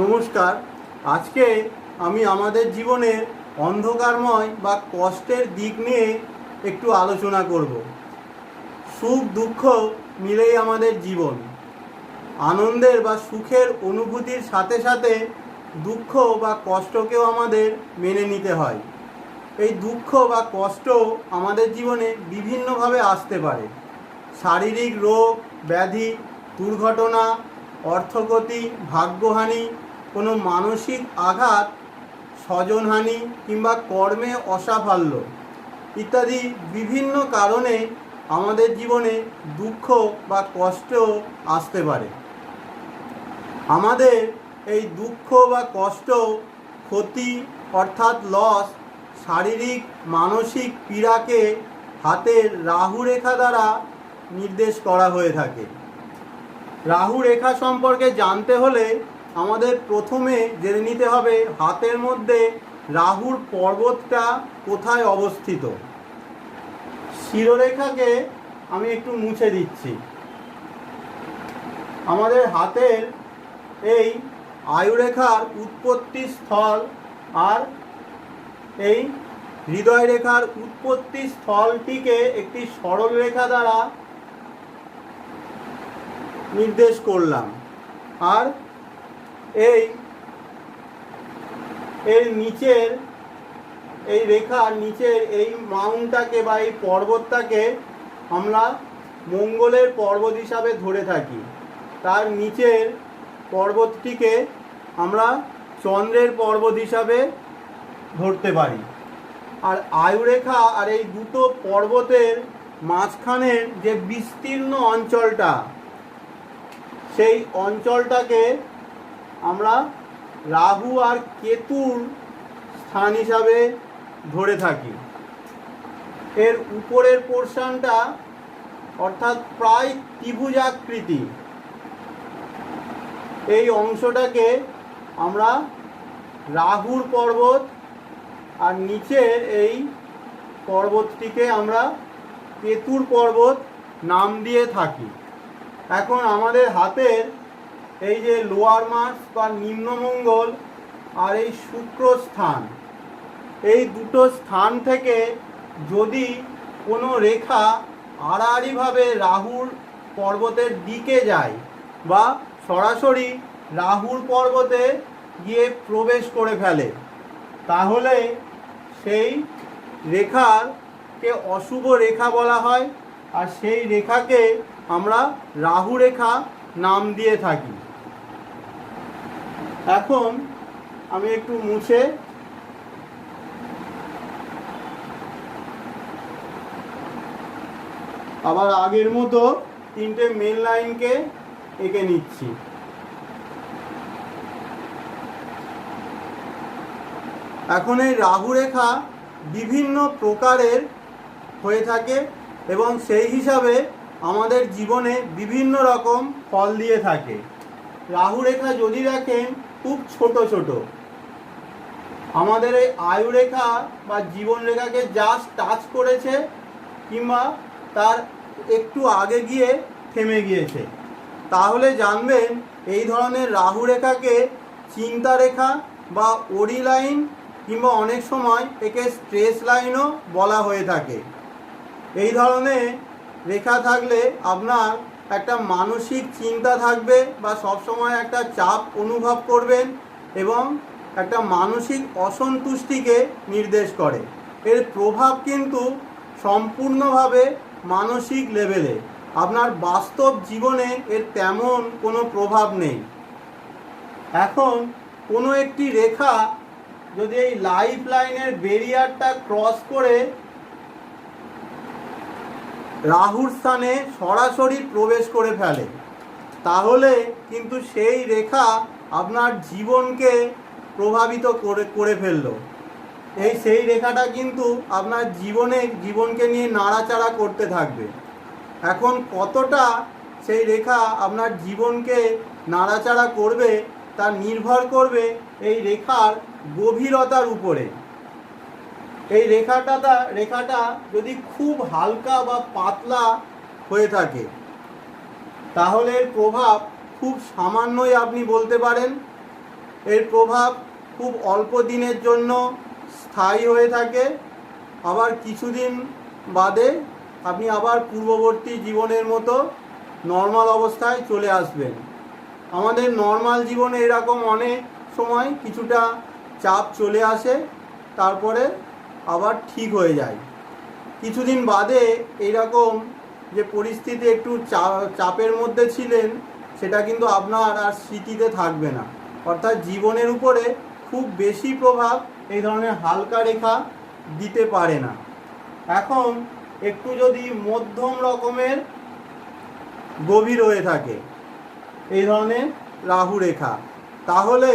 নমস্কার। আজকে আমি আমাদের জীবনের অন্ধকারময় বা কষ্টের দিক নিয়ে একটু আলোচনা করব। সুখ দুঃখ মিলেই আমাদের জীবন। আনন্দের বা সুখের অনুভূতির সাথে সাথে দুঃখ বা কষ্টকেও আমাদের মেনে নিতে হয়। এই দুঃখ বা কষ্ট আমাদের জীবনে বিভিন্নভাবে আসতে পারে। শারীরিক রোগ, ব্যাধি, দুর্ঘটনা, অর্থগতি, ভাগ্যহানি, কোনো মানসিক আঘাত, স্বজনহানি কিংবা কর্মে অসাফল্য ইত্যাদি বিভিন্ন কারণে আমাদের জীবনে দুঃখ বা কষ্ট আসতে পারে। আমাদের এই দুঃখ বা কষ্ট, ক্ষতি অর্থাৎ লস, শারীরিক মানসিক পীড়াকে হাতের রাহু রেখা দ্বারা নির্দেশ করা হয়ে থাকে। রাহু রেখা সম্পর্কে জানতে হলে আমাদের প্রথমে জেনে নিতে হবে হাতের মধ্যে রাহুর পর্বতটা কোথায় অবস্থিত। শিরোরেখাকে আমি একটু মুছে দিচ্ছি। আমাদের হাতের এই আয়ুরেখার উৎপত্তি স্থল আর এই হৃদয় রেখার উৎপত্তি স্থলটিকে একটি সরল রেখা দ্বারা নির্দেশ করলাম। আর এর নিচের এই রেখার নিচের এই মাউন্টটাকে বা এই পর্বতটাকে আমরা মঙ্গলের পর্বত হিসাবে ধরে থাকি। তার নিচের পর্বতটিকে আমরা চন্দ্রের পর্বত হিসাবে ধরতে পারি। আর আয়ুরেখা আর এই দুটো পর্বতের মাঝখানের যে বিস্তীর্ণ অঞ্চলটা, সেই অঞ্চলটাকে আমরা রাহু আর কেতুর স্থান হিসাবে ধরে থাকি। এর উপরের পোর্শনটা অর্থাৎ প্রায় ত্রিভুজাকৃতি, এই অংশটাকে আমরা রাহুর পর্বত আর নিচের এই পর্বতটিকে আমরা কেতুর পর্বত নাম দিয়ে থাকি। এখন আমাদের হাতের এই যে লোয়ার মার্স বা নিম্নমঙ্গল আর এই শুক্র স্থান, এই দুটো স্থান থেকে যদি কোনো রেখা আড়াআড়িভাবে রাহুর পর্বতের দিকে যায় বা সরাসরি রাহুর পর্বতে গিয়ে প্রবেশ করে ফেলে, তাহলে সেই রেখাকে অশুভ রেখা বলা হয়। আর সেই রেখাকে আমরা রাহু রেখা নাম দিয়ে থাকি। এখন আমি একটু মুছে আবার আগের মতো তিনটে মেন লাইনকে এঁকে নিচ্ছি। এখন এই রাহু রেখা বিভিন্ন প্রকারের হয়ে থাকে এবং সেই হিসাবে আমাদের জীবনে বিভিন্ন রকম ফল দিয়ে থাকে। রাহু রেখা যদি দেখেন খুব ছোট ছোট, আমাদের এই আয়ু রেখা বা জীবন রেখাকে জাস্ট টাচ করেছে কিংবা তার একটু আগে গিয়ে থেমে গিয়েছে, তাহলে জানবেন এই ধরনের রাহু রেখাকে চিন্তা রেখা বা ওরি লাইন কিংবা অনেক সময় একে স্ট্রেস লাইনও বলা হয়ে থাকে। এই ধরনের রেখা থাকলে আপনার একটা মানসিক চিন্তা থাকবে বা সবসময় একটা চাপ অনুভব করবেন এবং একটা মানসিক অসন্তুষ্টিকে নির্দেশ করে। এর প্রভাব কিন্তু সম্পূর্ণভাবে মানসিক লেভেলে, আপনার বাস্তব জীবনে এর তেমন কোনো প্রভাব নেই। এখন কোনো একটি রেখা যদি এই লাইফ লাইনের ব্যারিয়ারটা ক্রস করে রাহুর স্থানে সরাসরি প্রবেশ করে ফেলে, তাহলে কিন্তু সেই রেখা আপনার জীবনকে প্রভাবিত করে ফেললো। সেই রেখাটা কিন্তু আপনার জীবনকে নিয়ে নাড়াচাড়া করতে থাকবে। এখন কতটা সেই রেখা আপনার জীবনকে নাড়াচাড়া করবে তা নির্ভর করবে এই রেখার গভীরতার উপরে। এই রেখাটা যদি খুব হালকা বা পাতলা হয়ে থাকে, তাহলে এর প্রভাব খুব সামান্যই আপনি বলতে পারেন। এর প্রভাব খুব অল্প দিনের জন্য স্থায়ী হয়ে থাকে, আবার কিছুদিন বাদে আপনি আবার পূর্ববর্তী জীবনের মতো নর্মাল অবস্থায় চলে আসবেন। আমাদের নর্মাল জীবনে এরকম অনেক সময় কিছুটা চাপ চলে আসে, তারপরে আবার ঠিক হয়ে যায়। কিছুদিন বাদে এইরকম যে পরিস্থিতি একটু চাপের মধ্যে ছিলেন, সেটা কিন্তু আপনার আর স্মৃতিতে থাকবে না। অর্থাৎ জীবনের উপরে খুব বেশি প্রভাব এই ধরনের হালকা রেখা দিতে পারে না। এখন একটু যদি মধ্যম রকমের গভীর হয়ে থাকে এই ধরনের রাহু রেখা, তাহলে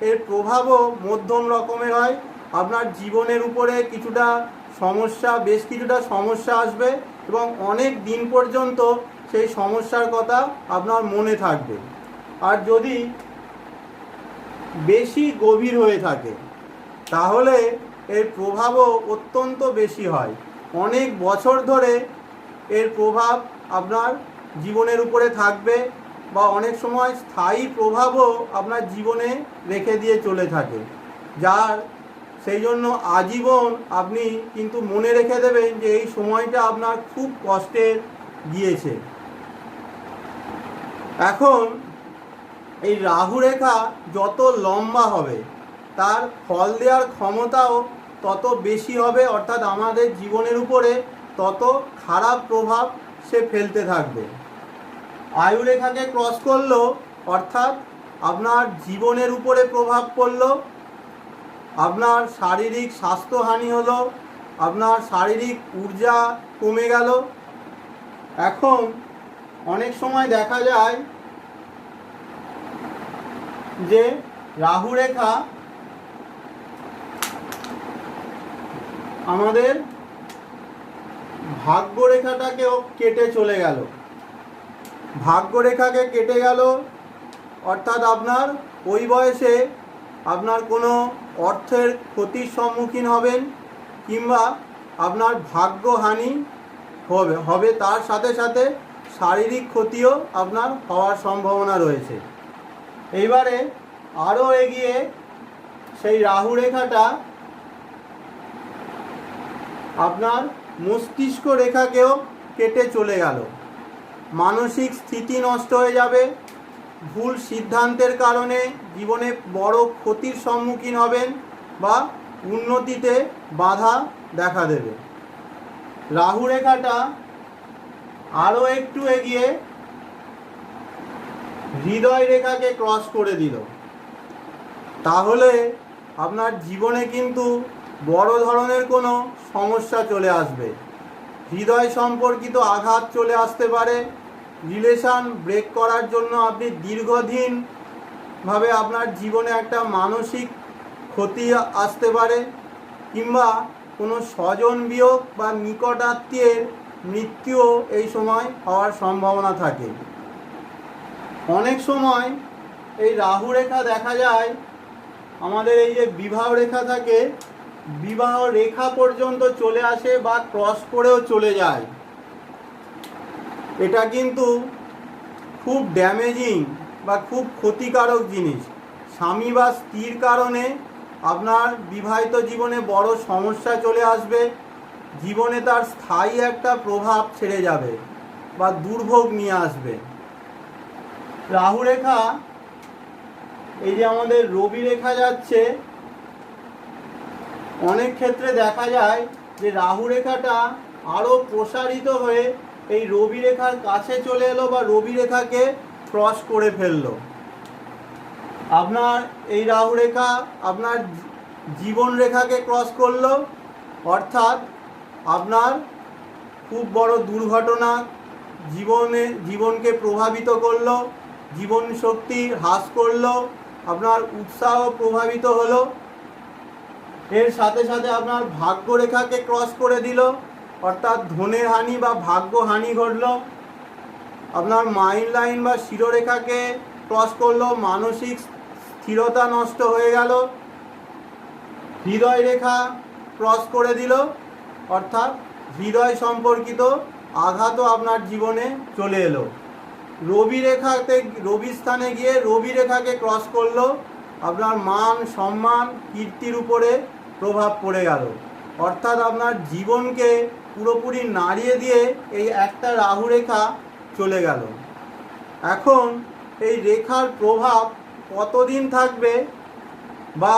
এর প্রভাবও মধ্যম রকমের হয়। আপনার জীবনের উপরে কিছুটা সমস্যা, বেশ কিছুটা সমস্যা আসবে এবং অনেক দিন পর্যন্ত সেই সমস্যার কথা আপনার মনে থাকবে। আর যদি বেশি গভীর হয়ে থাকে তাহলে এর প্রভাবও অত্যন্ত বেশি হয়। অনেক বছর ধরে এর প্রভাব আপনার জীবনের উপরে থাকবে, বা অনেক সময় স্থায়ী প্রভাবও আপনার জীবনে রেখে দিয়ে চলে থাকে, যার সেই জন্য আজীবন আপনি কিন্তু মনে রেখে দেবেন যে এই সময়টা আপনার খুব কষ্টের গিয়েছে। এখন এই রাহু রেখা যত লম্বা হবে তার ফল দেওয়ার ক্ষমতাও তত বেশি হবে, অর্থাৎ আমাদের জীবনের উপরে তত খারাপ প্রভাব সে ফেলতে থাকবে। আয়ু রেখাকে ক্রস করলো, অর্থাৎ আপনার জীবনের উপরে প্রভাব পড়লো, আপনার শারীরিক স্বাস্থ্যহানি হলো, আপনার শারীরিক ঊর্জা কমে গেল। এখন অনেক সময় দেখা যায় যে রাহু রেখা আমাদের ভাগ্য রেখাটাকেও কেটে চলে গেল। ভাগ্য রেখাকে কেটে গেল অর্থাৎ আপনার ওই বয়সে আপনার কোনো অর্থের ক্ষতির সম্মুখীন হবেন, কিংবা আপনার ভাগ্যহানি হবে, তার সাথে সাথে শারীরিক ক্ষতিও আপনার হওয়ার সম্ভাবনা রয়েছে। এইবারে আরও এগিয়ে সেই রাহু রেখাটা আপনার মস্তিষ্ক রেখাকেও কেটে চলে গেল। মানসিক স্থিতি নষ্ট হয়ে যাবে, ভুল সিদ্ধান্তের কারণে জীবনে বড় ক্ষতির সম্মুখীন হবেন বা উন্নতিতে বাধা দেখা দেবে। রাহু রেখাটা আরও একটু এগিয়ে হৃদয় রেখাকে ক্রস করে দিল, তাহলে আপনার জীবনে কিন্তু বড় ধরনের কোনো সমস্যা চলে আসবে। হৃদয় সম্পর্কিত আঘাত চলে আসতে পারে, রিলেশন ব্রেক করার জন্য আপনি দীর্ঘদিনভাবে আপনার জীবনে একটা মানসিক ক্ষতি আসতে পারে, কিংবা কোনো স্বজন বিয়োগ বা নিকট আত্মীয়ের মৃত্যুও এই সময় হওয়ার সম্ভাবনা থাকে। অনেক সময় এই রাহু রেখা দেখা যায় আমাদের এই যে বিবাহ রেখা থাকে, বিবাহ রেখা পর্যন্ত চলে আসে বা ক্রস করেও চলে যায়। এটা কিন্তু খুব ড্যামেজিং বা খুব ক্ষতিকারক জিনিস। স্বামী বা স্ত্রীর কারণে আপনার বিবাহিত জীবনে বড় সমস্যা চলে আসবে, জীবনে তার স্থায়ী একটা প্রভাব ছেড়ে যাবে বা দুর্ভোগ নিয়ে আসবে। রাহু রেখা, এই যে আমাদের রবি রেখা যাচ্ছে, অনেক ক্ষেত্রে দেখা যায় যে রাহু রেখাটা আরও প্রসারিত হয়ে এই রবি রেখার কাছে চলে এলো বা রবি রেখাকে ক্রস করে ফেললো। আপনার এই রাহু রেখা আপনার জীবন রেখাকে ক্রস করলো, অর্থাৎ আপনার খুব বড় দুর্ঘটনা, জীবনকে প্রভাবিত করলো, জীবন শক্তি হ্রাস করলো, আপনার উৎসাহ প্রভাবিত হলো। এর সাথে সাথে আপনার ভাগ্য রেখাকে ক্রস করে দিল, অর্থাৎ ধনের হানি বা ভাগ্য হানি ঘটল। আপনার মাইন্ড লাইন বা শিরোরেখাকে ক্রস করলো, মানসিক স্থিরতা নষ্ট হয়ে গেল। হৃদয় রেখা ক্রস করে দিল, অর্থাৎ হৃদয় সম্পর্কিত আঘাতও আপনার জীবনে চলে এলো। রবি রেখাতে, রবি স্থানে গিয়ে রবি রেখাকে ক্রস করলো, আপনার মান সম্মান কীর্তির উপরে প্রভাব পড়ে গেল। অর্থাৎ আপনার জীবনকে পুরোপুরি নাড়িয়ে দিয়ে এই একটা রাহু রেখা চলে গেল। এখন এই রেখার প্রভাব কতদিন থাকবে বা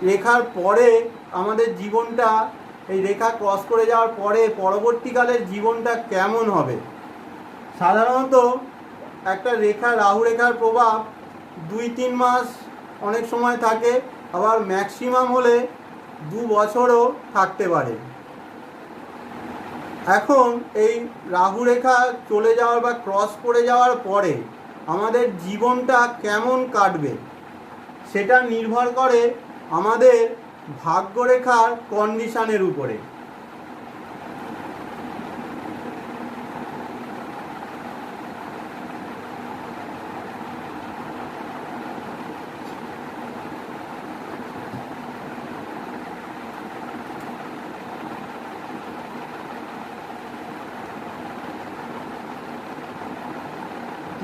রেখার পরে আমাদের জীবনটা, এই রেখা ক্রস করে যাওয়ার পরে পরবর্তীকালের জীবনটা কেমন হবে। সাধারণত একটা রেখা, রাহু রেখার প্রভাব 2-3 মাস অনেক সময় থাকে, আবার ম্যাক্সিমাম হলে 2 বছরও থাকতে পারে। এখন এই রাহু রেখা চলে যাওয়ার বা ক্রস করে যাওয়ার পরে আমাদের জীবনটা কেমন কাটবে সেটা নির্ভর করে আমাদের ভাগ্যরেখার কন্ডিশনের উপরে।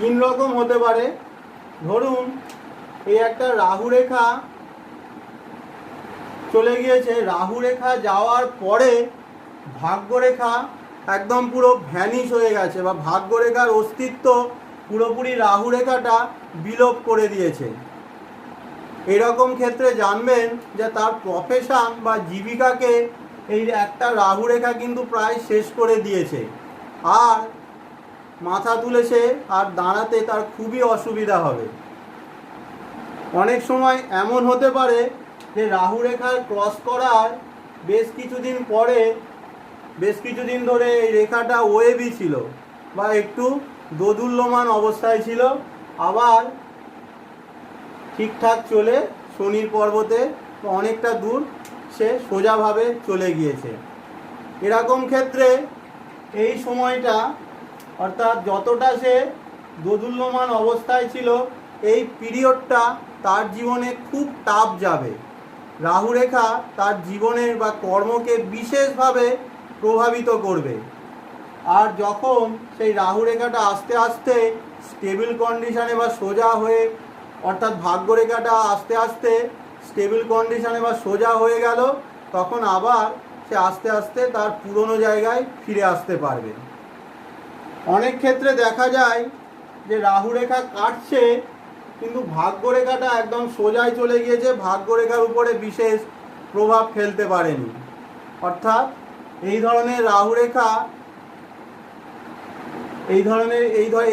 তিন রকম হতে পারে। ধরুন এই একটা রাহু রেখা চলে গিয়েছে, রাহু রেখা যাওয়ার পরে ভাগ্যরেখা একদম পুরো ভ্যানিশ হয়ে গেছে বা ভাগ্যরেখার অস্তিত্ব পুরোপুরি রাহু রেখাটা বিলোপ করে দিয়েছে। এরকম ক্ষেত্রে জানবেন যে তার প্রফেশন বা জীবিকাকে এই একটা রাহু রেখা কিন্তু প্রায় শেষ করে দিয়েছে, আর মাথা তুলেছে আর দাঁড়াতে তার খুবই অসুবিধা হবে। অনেক সময় এমন হতে পারে যে রাহু রেখার ক্রস করার বেশ কিছুদিন ধরে এই রেখাটা ওয়েভি ছিল বা একটু দোদুল্যমান অবস্থায় ছিল, আবার ঠিকঠাক চলে শনির পর্বতে অনেকটা দূর সে সোজাভাবে চলে গিয়েছে। এরকম ক্ষেত্রে এই সময়টা, অর্থাৎ যতটা সে দোদুল্যমান অবস্থায় ছিল, এই পিরিয়ডটা তার জীবনে খুব টাফ যাবে। রাহু রেখা তার জীবনের বা কর্মকে বিশেষভাবে প্রভাবিত করবে। আর যখন সেই রাহু রেখাটা আস্তে আস্তে স্টেবল কন্ডিশনে বা সোজা হয়ে, অর্থাৎ ভাগ্যরেখাটা আস্তে আস্তে স্টেবল কন্ডিশনে বা সোজা হয়ে গেল, তখন আবার সে আস্তে আস্তে তার পুরনো জায়গায় ফিরে আসতে পারবে। অনেক ক্ষেত্রে দেখা যায় যে রাহু রেখা কাটছে কিন্তু ভাগ্যরেখাটা একদম সোজাই চলে গিয়েছে, ভাগ্যরেখার উপরে বিশেষ প্রভাব ফেলতে পারেনি। অর্থাৎ এই ধরনের রাহু রেখা,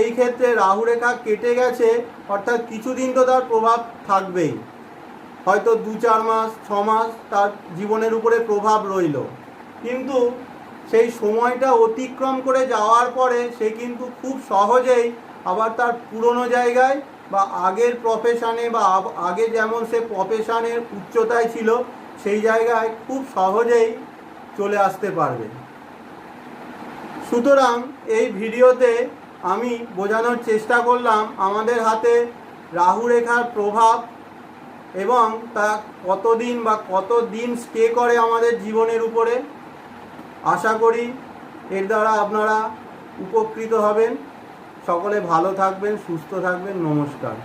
এই ক্ষেত্রে রাহু রেখা কেটে গেছে, অর্থাৎ কিছুদিন তো তার প্রভাব থাকবেই, হয়তো 2-4 মাস 6 মাস তার জীবনের উপরে প্রভাব রইল, কিন্তু সেই সময়টা অতিক্রম করে যাওয়ার পরে সে কিন্তু খুব সহজেই আবার তার পুরনো জায়গায় বা আগের প্রফেশনে বা আগে যেমন সে প্রফেশনের উচ্চতায় ছিল সেই জায়গায় খুব সহজেই চলে আসতে পারবে। সুতরাং এই ভিডিওতে আমি বোঝানোর চেষ্টা করলাম আমাদের হাতে রাহু রেখার প্রভাব এবং তা কতদিন বা কতদিন স্টে করে আমাদের জীবনের উপরে। আশা করি এর দ্বারা আপনারা উপকৃত হবেন। সকলে ভালো থাকবেন, সুস্থ থাকবেন। নমস্কার।